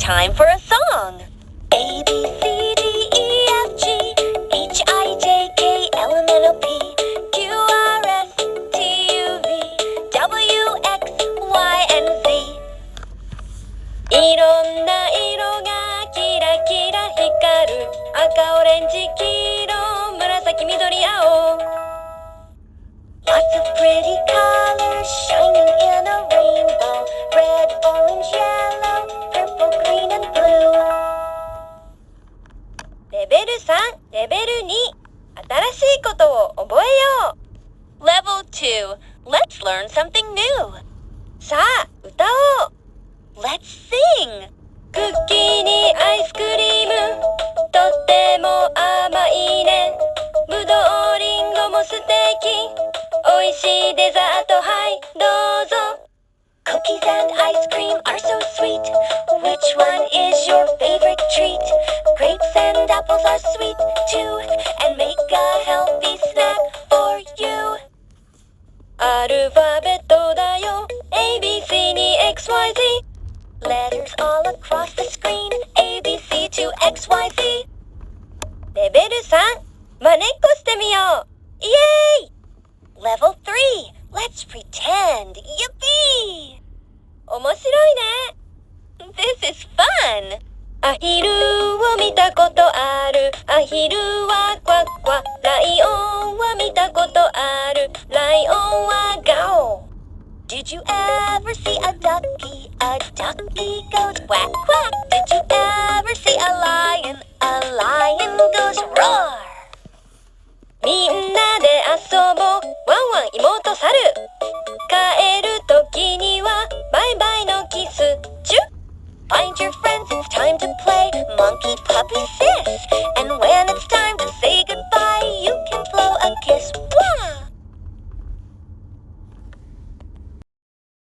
time for a song. A, B, C, D, E, F, G, H, I, J, K, L, M, N, O, P, Q, R, S, T, U, V, W, X, Y, and Z. いろんな色がキラキラ光る。赤、オレンジ、黄色、紫、緑、青。Lots of pretty colors shining in a rainbow. Red, orange, yellow, purple, green, and blue. レベル3、レベル2、新しいことを覚えよう。Level 2, let's learn something new. さあ、歌おう。Let's sing! クッキーにアイスクリーム、とっても甘いね。ぶどう、リンゴも素敵。おいしいデザート、はい、どうぞ。Cookies and ice cream are so sweet. Which one is your favorite treat? Grapes and apples are sweet too, and make a healthy snack for you. アルファベットだよ。ABC に XYZ。Letters all across the screen. ABC to XYZ. レベル3、まねっこしてみよう。イエーイ！ Level 3, let's pretend. Yippee! 面白いね。This is fun. アヒルを見たことある。アヒルはクワクワ。ライオンは見たことある。ライオンはガオ。Did you ever see a ducky? A ducky goes quack quack. Did you ever see a lion? A lion goes roar. みんなで遊ぼう。ワンワン妹猿。帰るときにはバイバイのキス。チュッ Find your friends, it's time to play. Monkey, puppy,